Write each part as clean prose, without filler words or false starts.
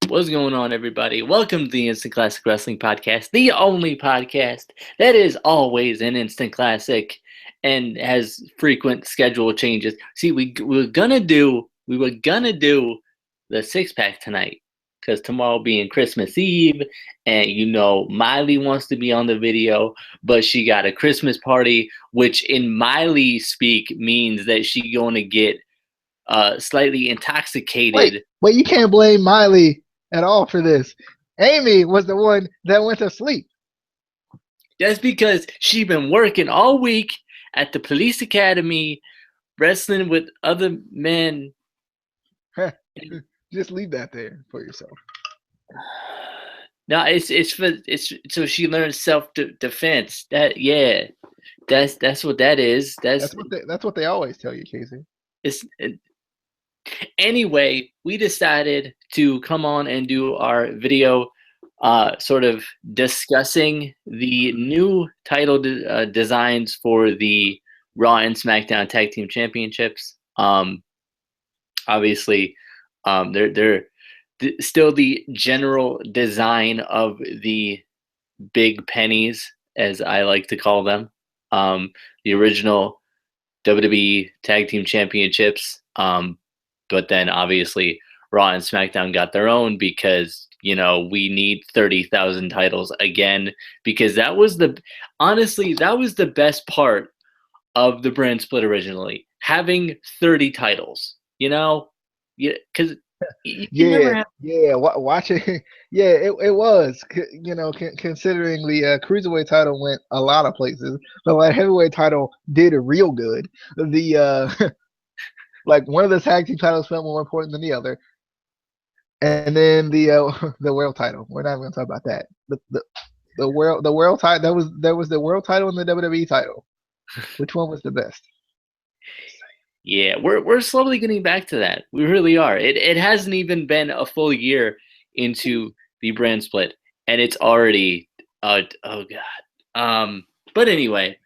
What's going on, everybody? Welcome to the Instant Classic Wrestling Podcast, the only podcast that is always an instant classic and has frequent schedule changes. See, we were gonna do the six pack tonight because tomorrow being Christmas Eve, and Miley wants to be on the video, but she got a Christmas party, which in Miley speak means that she going to get slightly Wait, intoxicated. wait, you can't blame Miley at all for this. Amy was the one that went to sleep. That's because she been working all week at the police academy, wrestling with other men. Just leave that there for yourself. No, it's so she learns self defense. That's what that is. That's what they always tell you, Casey. It's Anyway. We decided to come on and do our video, sort of discussing the new title designs for the Raw and SmackDown Tag Team Championships. Obviously, they're still the general design of the big pennies, as I like to call them. The original WWE Tag Team Championships. But then obviously Raw and SmackDown got their own because we need 30,000 titles again, because that was the best part of the brand split originally, having 30 titles. Yeah, because you can never have. Watching. Yeah, it was. Considering the cruiserweight title went a lot of places, the light heavyweight title did real good. The like one of the tag team titles felt more important than the other, and then the the world title. We're not even gonna talk about that. The world title, there was the world title and the WWE title. Which one was the best? Yeah, we're slowly getting back to that. We really are. It hasn't even been a full year into the brand split, and it's already oh god. But anyway,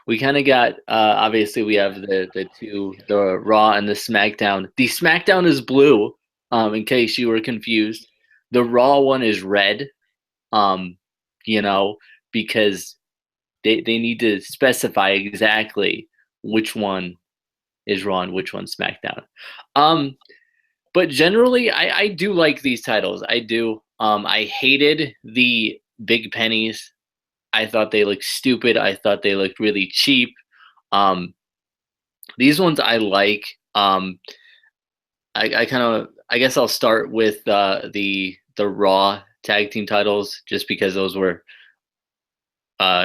we kind of got obviously we have the Raw and the SmackDown. The SmackDown is blue, in case you were confused. The Raw one is red, um, because they need to specify exactly which one is Raw and which one's SmackDown. But generally, I do like these titles. I do. I hated the big pennies. I thought they looked stupid. I thought they looked really cheap. Um, these ones I like. I guess I'll start with the Raw tag team titles, just because those were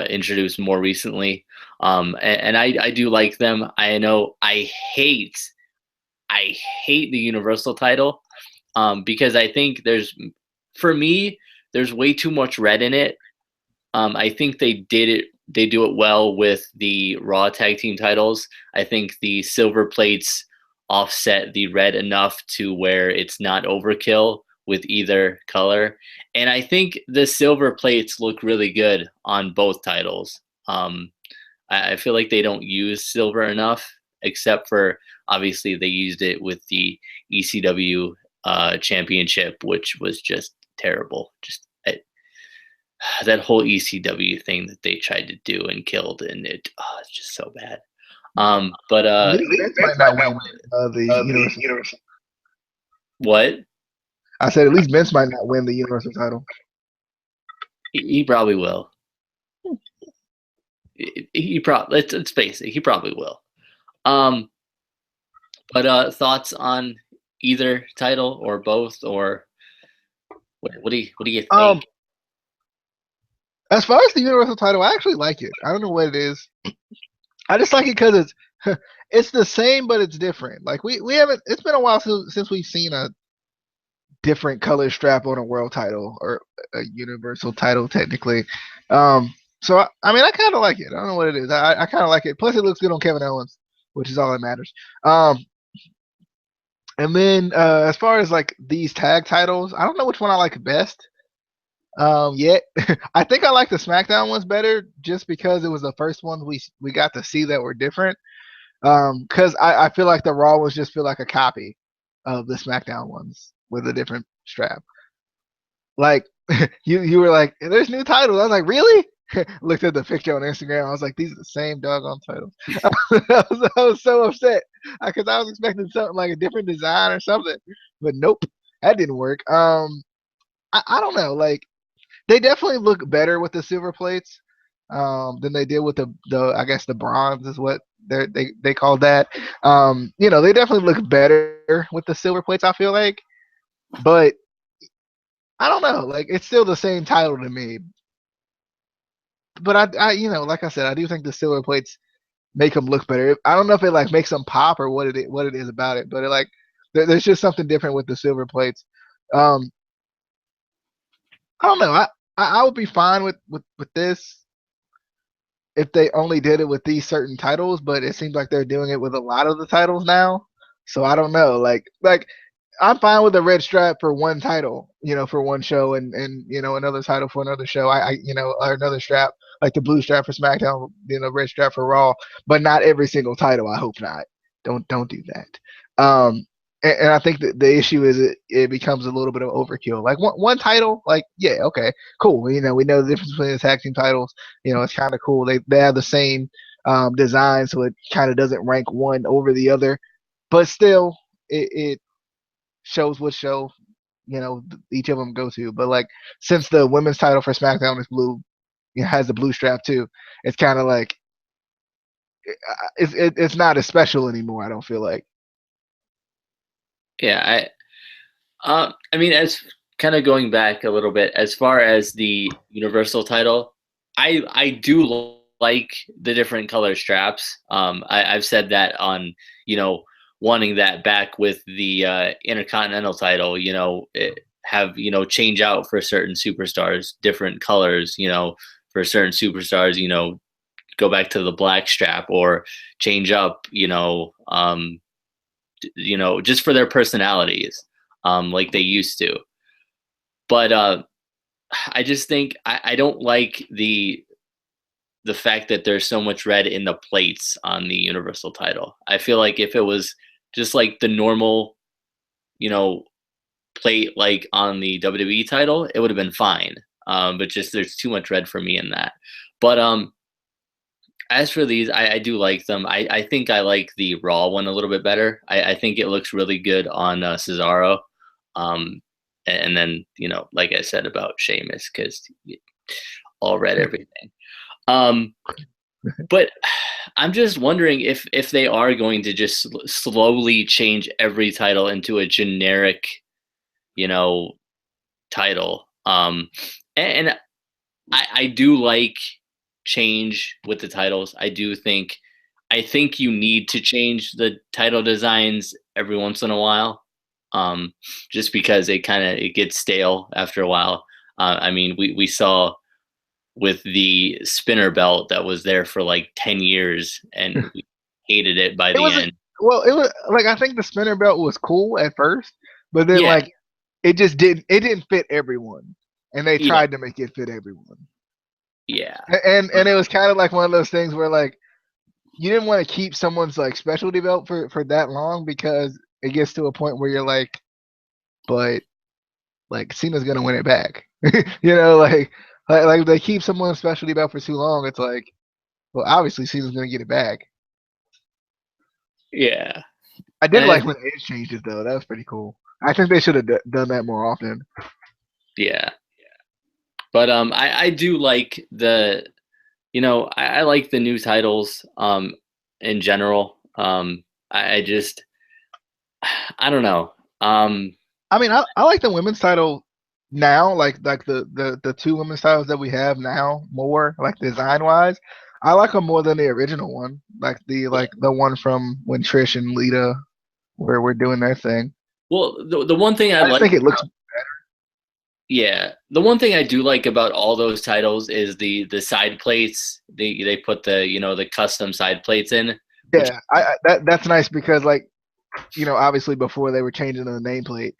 introduced more recently. And I do like them. I know I hate the Universal title, because I think for me, there's way too much red in it. I think they do it well with the Raw tag team titles. I think the silver plates offset the red enough to where it's not overkill with either color. And I think the silver plates look really good on both titles. I feel like they don't use silver enough, except for obviously they used it with the ECW championship, which was just terrible. Just that whole ECW thing that they tried to do and killed, and it's just so bad. But At least Vince might not win the Universal. what? I said at least Vince might not win the Universal title. He probably will. He probably, let's face it, he probably will. But thoughts on either title or both, or what do you think? As far as the Universal title, I actually like it. I don't know what it is. I just like it because it's the same, but it's different. Like we haven't. It's been a while since we've seen a different color strap on a world title or a Universal title, technically. So I mean, I kind of like it. I don't know what it is. I kind of like it. Plus, it looks good on Kevin Owens, which is all that matters. And then as far as like these tag titles, I don't know which one I like best. Yet I think I like the SmackDown ones better, just because it was the first ones we got to see that were different. Because I feel like the Raw ones just feel like a copy of the SmackDown ones with a different strap. Like you were like, there's new titles. I was like, really? Looked at the picture on Instagram. I was like, these are the same doggone titles. I was so upset because I was expecting something like a different design or something, but nope, that didn't work. I don't know. Like they definitely look better with the silver plates than they did with the I guess the bronze is what they called that. They definitely look better with the silver plates. I feel like, but I don't know. Like it's still the same title to me. But like I said, I do think the silver plates make them look better. I don't know if it like makes them pop or what it is about it, but there's just something different with the silver plates. Um, I don't know. I would be fine with this if they only did it with these certain titles, but it seems like they're doing it with a lot of the titles now. So I don't know. Like I'm fine with a red strap for one title, for one show, and another title for another show. Or another strap like the blue strap for SmackDown, red strap for Raw, but not every single title. I hope not. Don't do that. And I think that the issue is it becomes a little bit of overkill. Like one title, like yeah, okay, cool. We know the difference between the tag team titles. It's kind of cool. They have the same design, so it kind of doesn't rank one over the other, but still, it shows what show each of them go to. But like since the women's title for SmackDown is blue, it has the blue strap too. It's kind of like it's not as special anymore. I don't feel like. Yeah, I mean, as kind of going back a little bit, as far as the Universal title, I do like the different color straps. I've said that on wanting that back with the Intercontinental title. Have change out for certain superstars, different colors. For certain superstars, go back to the black strap or change up. Just for their personalities, like they used to. But I just think I don't like the fact that there's so much red in the plates on the Universal title. I feel like if it was just like the normal, you know, plate like on the WWE title, it would have been fine. But just there's too much red for me in that. But as for these, I do like them. I think I like the Raw one a little bit better. I think it looks really good on Cesaro. And then, like I said about Sheamus, because all red everything. Um, but I'm just wondering if they are going to just slowly change every title into a generic, you know, title. And I do like change with the titles. I think you need to change the title designs every once in a while. Just because it gets stale after a while. I mean, we saw with the spinner belt that was there for like 10 years and we hated it by It the was end. well, it was like I think the spinner belt was cool at first, but then Yeah, like it didn't fit everyone, and they yeah, tried to make it fit everyone. yeah, And it was kind of like one of those things where like you didn't want to keep someone's like specialty belt for that long because it gets to a point where you're like, but like Cena's gonna win it back. Like if they keep someone's specialty belt for too long, it's like, well, obviously Cena's gonna get it back. yeah. I did And like when Edge changed it though. That was pretty cool. I think they should have done that more often. yeah, but I do like I like the new titles in general. I just I don't know. I mean, I like the women's title now, like the two women's titles that we have now more like design wise. I like them more than the original one, like the one from when Trish and Lita were doing their thing. Well, the one thing I I just like think it looks. Yeah, the one thing I do like about all those titles is the side plates. They put the custom side plates in, which Yeah, that's nice because like obviously before they were changing the nameplate,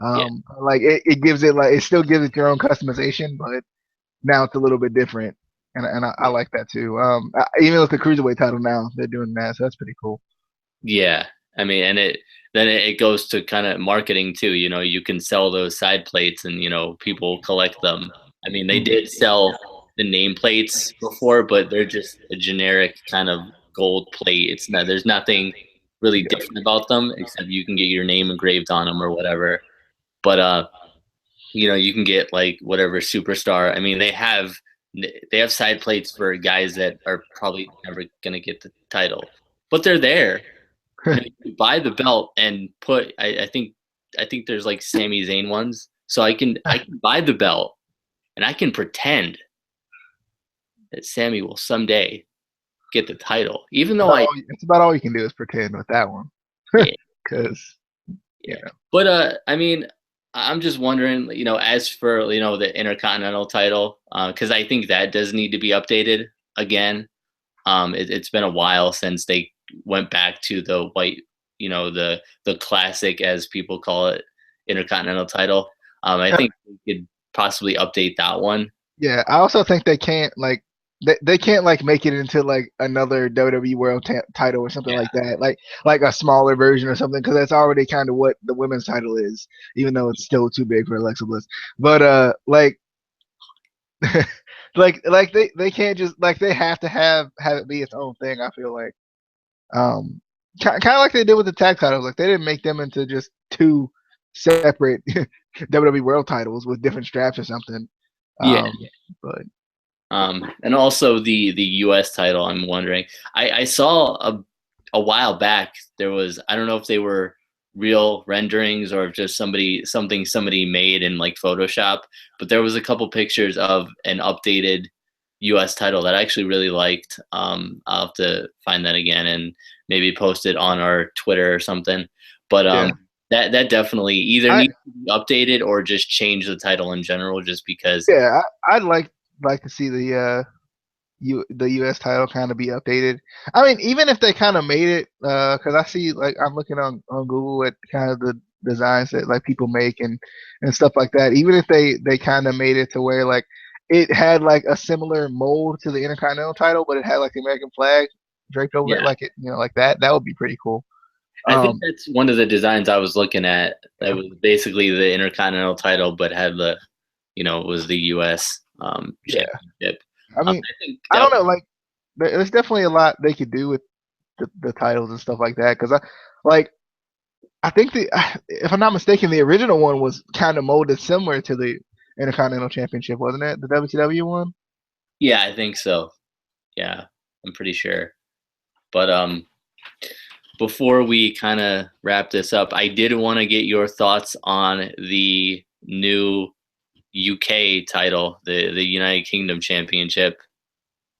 yeah, like it gives it like it still gives it your own customization, but now it's a little bit different, and I like that too. Even with the cruiserweight title now, they're doing that, so that's pretty cool. yeah. I mean, and it goes to kind of marketing too. You know, you can sell those side plates, and people collect them. I mean, they did sell the nameplates before, but they're just a generic kind of gold plate. It's not There's nothing really Yeah. different about them except you can get your name engraved on them or whatever. But you can get like whatever superstar. I mean, they have side plates for guys that are probably never gonna get the title, but they're there. You buy the belt and put. I think there's like Sami Zayn ones, so I can buy the belt and I can pretend that Sammy will someday get the title, even though It's about all you can do is pretend with that one, yeah, because you yeah. know. But I mean, I'm just wondering, as for the Intercontinental title, because I think that does need to be updated again. It's been a while since they went back to the white, the classic, as people call it, Intercontinental title. I think we could possibly update that one. Yeah, I also think they can't like they can't like make it into like another WWE World title or something Yeah, like that, like a smaller version or something, because that's already kind of what the women's title is, even though it's still too big for Alexa Bliss. But like they can't just like they have to have it be its own thing. I feel like kind of like they did with the tag titles. Like they didn't make them into just two separate WWE World titles with different straps or something. yeah. Um, but And also the U.S. title. I'm wondering. I saw a while back there was, I don't know if they were real renderings or if just somebody made in like Photoshop, but there was a couple pictures of an updated U.S. title that I actually really liked. I'll have to find that again and maybe post it on our Twitter or something. But yeah, that definitely either I needs to be updated or just change the title in general, just because. yeah, I'd like to see the U.S. title kind of be updated. I mean, even if they kind of made it, because I see like I'm looking on Google at kind of the designs that like people make and stuff like that. Even if they kind of made it to where like it had like a similar mold to the Intercontinental title, but it had like the American flag draped over it, Yeah. like like that. That would be pretty cool. I think Um, that's one of the designs I was looking at. That was basically the Intercontinental title, but had it was the U.S. yeah. Championship. I mean, I think I that. don't know. Like, there's definitely a lot they could do with the titles and stuff like that. Because like I think if I'm not mistaken, the original one was kind of molded similar to the Intercontinental Championship, wasn't it? The WCW one. Yeah, I think so. Yeah, I'm pretty sure. But before we kind of wrap this up, I did want to get your thoughts on the new UK title, the United Kingdom Championship,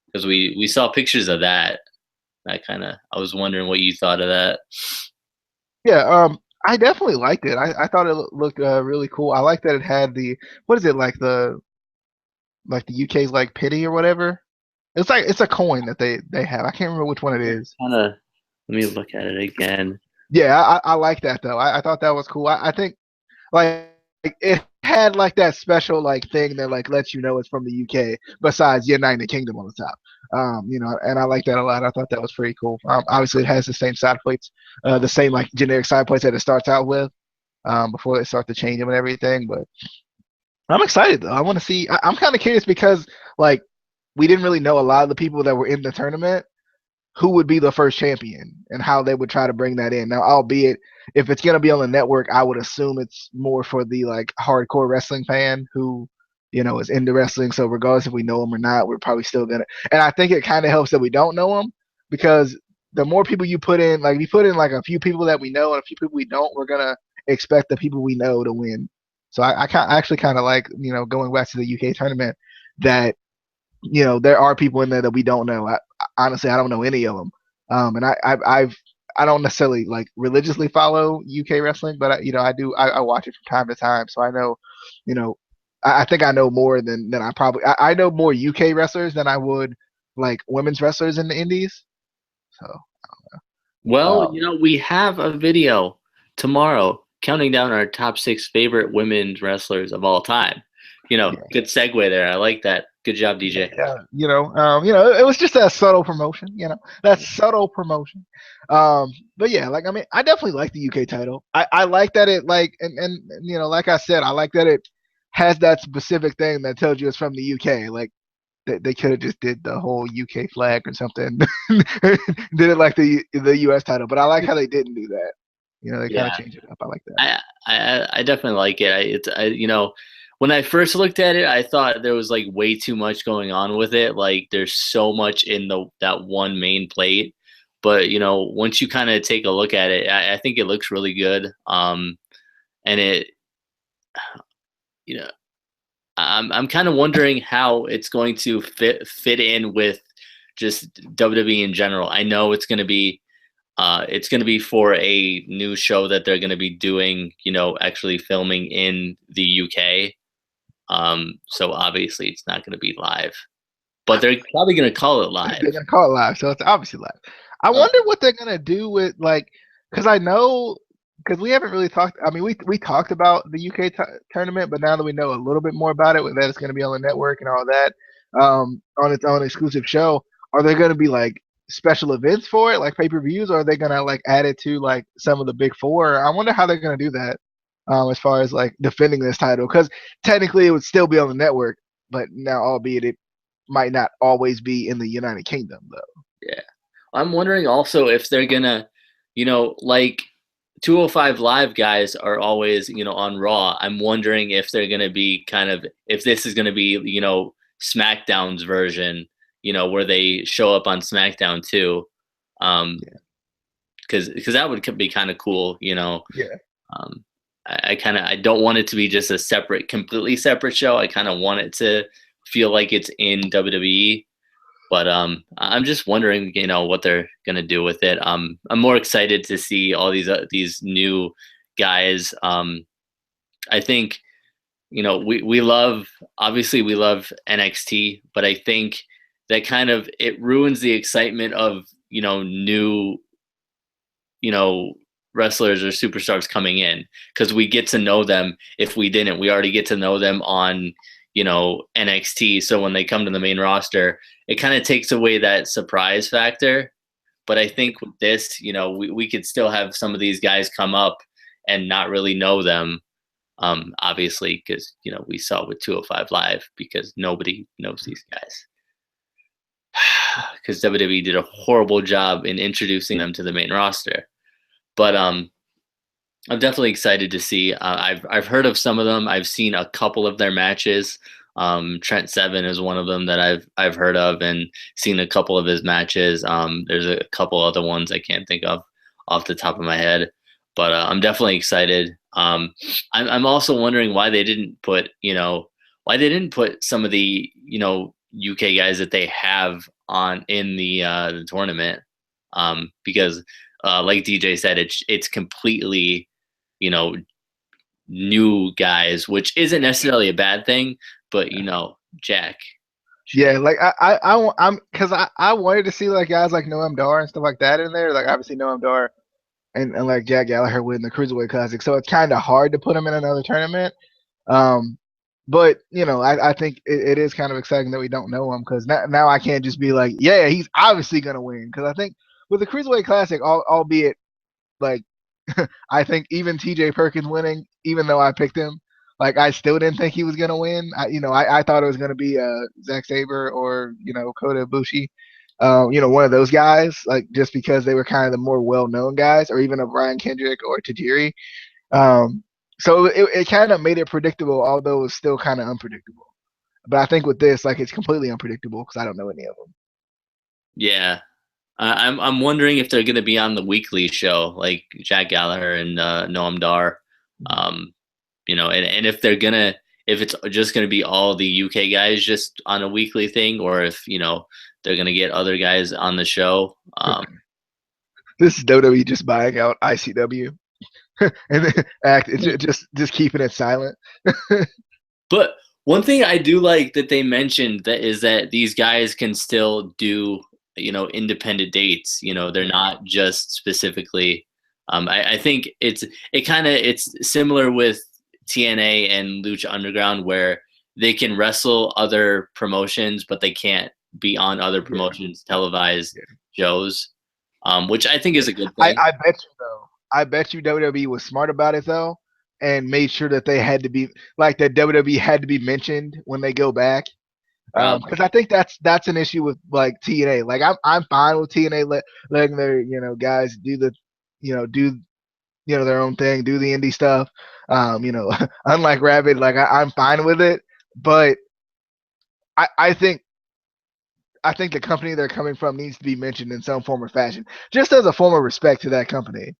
because we saw pictures of that. I was wondering what you thought of that. Yeah. I definitely liked it. I thought it looked really cool. I like that it had the what is it like the UK's like pity or whatever. It's like it's a coin that they have. I can't remember which one it is. Kind of. Let me look at it again. Yeah, I like that though. I thought that was cool. I think like it had like that special like thing that like lets you know it's from the UK besides United Kingdom on the top. And I like that a lot. I thought that was pretty cool. Obviously it has the same side plates, the same like generic side plates that it starts out with, before they start to change them and everything. But I'm excited though. I want to see. I'm kind of curious because like we didn't really know a lot of the people that were in the tournament who would be the first champion and how they would try to bring that in. Now, albeit if it's gonna be on the network, I would assume it's more for the like hardcore wrestling fan who is into wrestling. So regardless if we know them or not, we're probably still gonna. And I think it kind of helps that we don't know them because the more people you put in, like if you put in like a few people that we know and a few people we don't, we're gonna expect the people we know to win. So I actually kind of like going back to the UK tournament that there are people in there that we don't know. Honestly, I don't know any of them. And I don't necessarily like religiously follow UK wrestling, but I do. I watch it from time to time, so I know, you know, I think I know more than I probably. I know more UK wrestlers than I would like women's wrestlers in the Indies. So, Well, um, we have a video tomorrow counting down our top 6 favorite women's wrestlers of all time. yeah, Good segue there. I like that. Good job, DJ. Yeah, it was just that subtle promotion, that subtle promotion. But yeah, like I mean, I definitely like the UK title. I like that it like and like I said, I like that it has that specific thing that tells you it's from the UK. Like they could have just did the whole UK flag or something, did it like the US title. But I like how they didn't do that. They kind of Yeah, changed it up. I like that. I definitely like it. When I first looked at it, I thought there was like way too much going on with it. Like there's so much in that one main plate. But once you kind of take a look at it, I think it looks really good. And it, you know, I'm kind of wondering how it's going to fit in with just WWE in general. I know it's going to be for a new show that they're going to be doing, actually filming in the UK. So obviously it's not going to be live, but they're probably going to call it live. They're gonna call it live, so it's obviously live. I Uh, wonder what they're gonna do with because I know because we haven't really talked. I mean, we talked about the UK tournament, but now that we know a little bit more about it, that it's gonna be on the network and all that, on its own exclusive show, are there gonna be like special events for it, like pay-per-views, or are they gonna like add it to like some of the big four? I wonder how they're gonna do that, as far as like defending this title, because technically it would still be on the network, but now albeit it might not always be in the United Kingdom though. yeah. I'm wondering also if they're gonna, like 205 Live guys are always, on Raw. I'm wondering if they're gonna be if this is gonna be, SmackDown's version, where they show up on SmackDown too. Yeah. Because that would be kind of cool, Yeah. Um, I don't want it to be just a completely separate show. I kind of want it to feel like it's in WWE. But I'm just wondering, what they're gonna do with it. I'm more excited to see all these new guys. I think we love, obviously we love NXT, but I think that kind of it ruins the excitement of new wrestlers or superstars coming in, because we get to know them. If we didn't, we already get to know them on NXT. So when they come to the main roster, it kind of takes away that surprise factor. But I think with this, we could still have some of these guys come up and not really know them. Obviously, because we saw with 205 Live, because nobody knows these guys. Because WWE did a horrible job in introducing them to the main roster. But I'm definitely excited to see. I've heard of some of them. I've seen a couple of their matches. Trent Seven is one of them that I've heard of and seen a couple of his matches. There's a couple other ones I can't think of off the top of my head, but I'm definitely excited. I'm also wondering why they didn't put some of the UK guys that they have on in the tournament, because like DJ said, it's completely new guys, which isn't necessarily a bad thing, but Jack. Yeah, like I'm because I wanted to see like guys like Noam Dar and stuff like that in there. Like obviously Noam Dar and like Jack Gallagher win the Cruiserweight Classic, so it's kind of hard to put him in another tournament. Um, but I think it is kind of exciting that we don't know him, because now I can't just be like, yeah, he's obviously gonna win, because I think with the Cruiserweight Classic, albeit like I think even TJ Perkins winning, even though I picked him, like I still didn't think he was gonna win. I thought it was gonna be Zack Sabre or Kota Ibushi, one of those guys, like just because they were kind of the more well-known guys, or even a Brian Kendrick or Tajiri. So it kind of made it predictable, although it was still kind of unpredictable. But I think with this, like it's completely unpredictable because I don't know any of them. Yeah, I'm wondering if they're going to be on the weekly show, like Jack Gallagher and Noam Dar. And if if it's just gonna be all the UK guys just on a weekly thing, or if they're gonna get other guys on the show. This is WWE just buying out ICW and then just keeping it silent. But one thing I do like that they mentioned that is that these guys can still do independent dates. They're not just specifically. I think it's similar with TNA and Lucha Underground, where they can wrestle other promotions, but they can't be on other promotions televised shows, which I think is a good thing. I bet you though. I bet you WWE was smart about it though, and made sure that they had to be like that. WWE had to be mentioned when they go back. Because I think that's an issue with like TNA. Like I'm fine with TNA letting their guys do the do their own thing, do the indie stuff. Unlike Rabbit, like I'm fine with it, but I think the company they're coming from needs to be mentioned in some form or fashion, just as a form of respect to that company.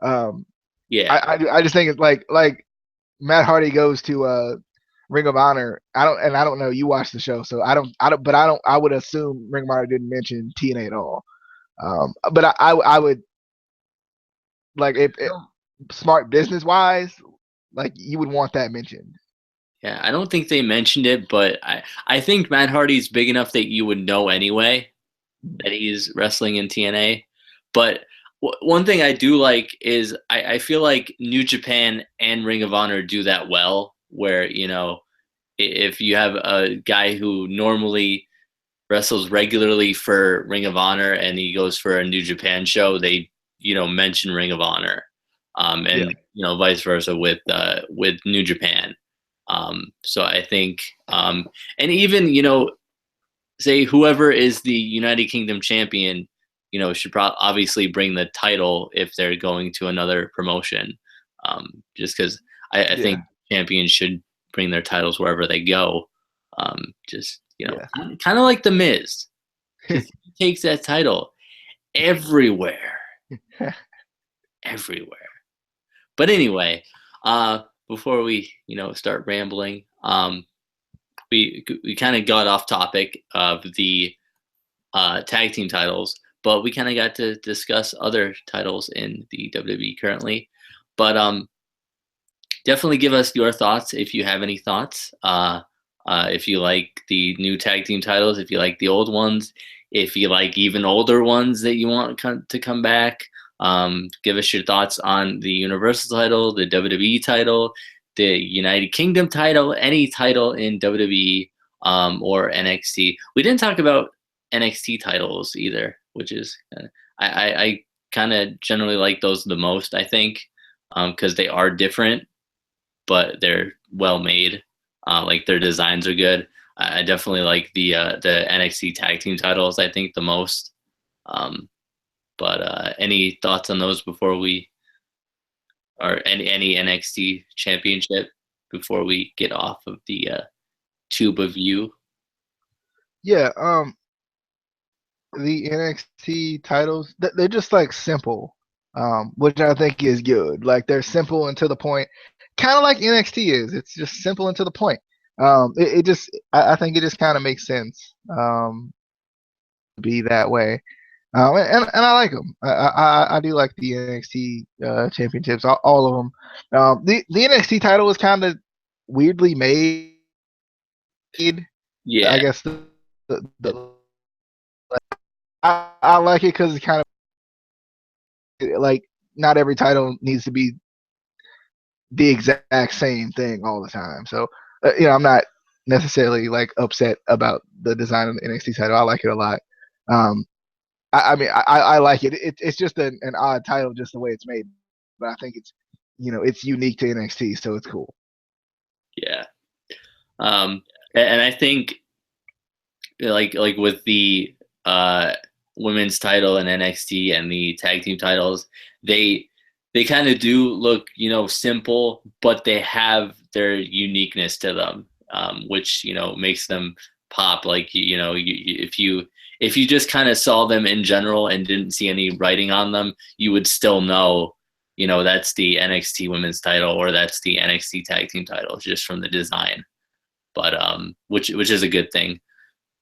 Um, Yeah. I just think it's like Matt Hardy goes to Ring of Honor. I don't know. You watched the show, so I don't. But I would assume Ring of Honor didn't mention TNA at all. But I would like if smart business wise, like you would want that mentioned. Yeah, I don't think they mentioned it, but I think Matt Hardy's big enough that you would know anyway that he's wrestling in TNA. But one thing I do like is I feel like New Japan and Ring of Honor do that well, where, if you have a guy who normally wrestles regularly for Ring of Honor and he goes for a New Japan show, they, mention Ring of Honor. And, vice versa with New Japan. So I think, and even, say whoever is the United Kingdom champion, should obviously bring the title if they're going to another promotion. Just because I think champions should bring their titles wherever they go. Kind of like The Miz, because he takes that title everywhere, everywhere. But anyway, before we start rambling, we kind of got off topic of the tag team titles, but we kind of got to discuss other titles in the WWE currently. But definitely give us your thoughts if you have any thoughts. If you like the new tag team titles, if you like the old ones, if you like even older ones that you want to come back. Give us your thoughts on the Universal title, the WWE title, the United Kingdom title, any title in WWE or NXT. We didn't talk about NXT titles either, which is I kind of generally like those the most, I think, because they are different, but they're well made. Like their designs are good. I definitely like the NXT tag team titles, I think, the most. But any thoughts on those before we, or any NXT championship before we get off of the tube of you? Yeah, the NXT titles, they're just like simple, which I think is good. Like they're simple and to the point, kind of like NXT is. It's just simple and to the point. I think it just kind of makes sense to be that way. And I like them. I do like the NXT championships, all of them. The NXT title was kind of weirdly made. Yeah. I guess the I like it because it's kind of like not every title needs to be the exact same thing all the time. So I'm not necessarily like upset about the design of the NXT title. I like it a lot. I mean, I like it. It's just an odd title, just the way it's made. But I think it's unique to NXT, so it's cool. Yeah. And I think like with the women's title in NXT and the tag team titles, they kind of do look, simple, but they have their uniqueness to them, which, makes them pop. Like, if you just kind of saw them in general and didn't see any writing on them, you would still know, that's the NXT women's title or that's the NXT tag team title just from the design. But which is a good thing.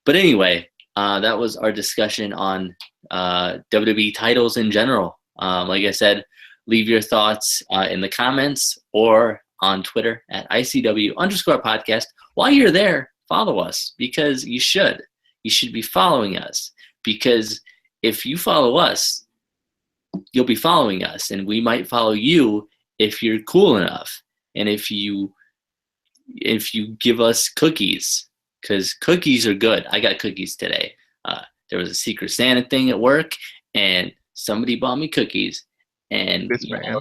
But anyway, that was our discussion on WWE titles in general. Like I said, leave your thoughts in the comments or on Twitter at ICW_podcast. While you're there, follow us because you should. You should be following us because if you follow us, you'll be following us and we might follow you if you're cool enough. And if you if you give us cookies, because cookies are good. I got cookies today. There was a Secret Santa thing at work, and somebody bought me cookies. And This man.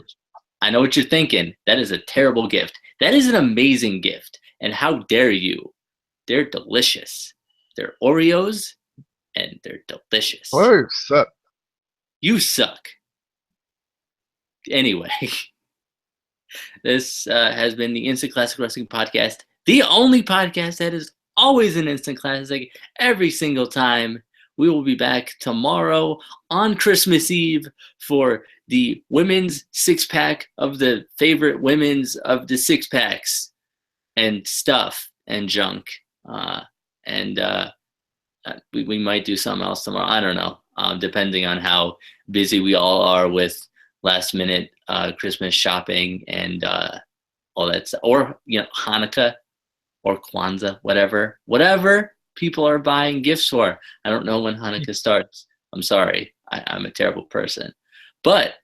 I know what you're thinking. That is a terrible gift. That is an amazing gift. And how dare you? They're delicious. They're Oreos, and they're delicious. Oreos suck. You suck. Anyway, this has been the Instant Classic Wrestling Podcast, the only podcast that is always an instant classic every single time. We will be back tomorrow on Christmas Eve for the women's six-pack of the favorite women's of the six-packs and stuff and junk. We might do something else tomorrow. I don't know, depending on how busy we all are with last-minute Christmas shopping and all that stuff. Or, Hanukkah or Kwanzaa, whatever people are buying gifts for. I don't know when Hanukkah starts. I'm sorry. I'm a terrible person. But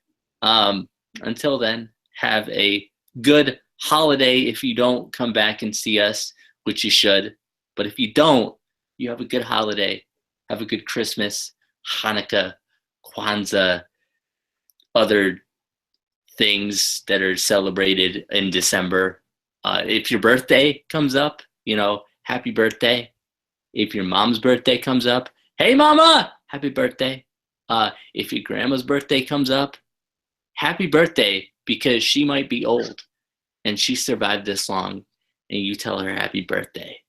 until then, have a good holiday if you don't come back and see us, which you should. But if you don't, you have a good holiday. Have a good Christmas, Hanukkah, Kwanzaa, other things that are celebrated in December. If your birthday comes up, happy birthday. If your mom's birthday comes up, hey mama, happy birthday. If your grandma's birthday comes up, happy birthday, because she might be old and she survived this long, and you tell her happy birthday.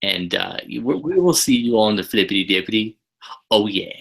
And we will see you all in the flippity dippity. Oh yeah.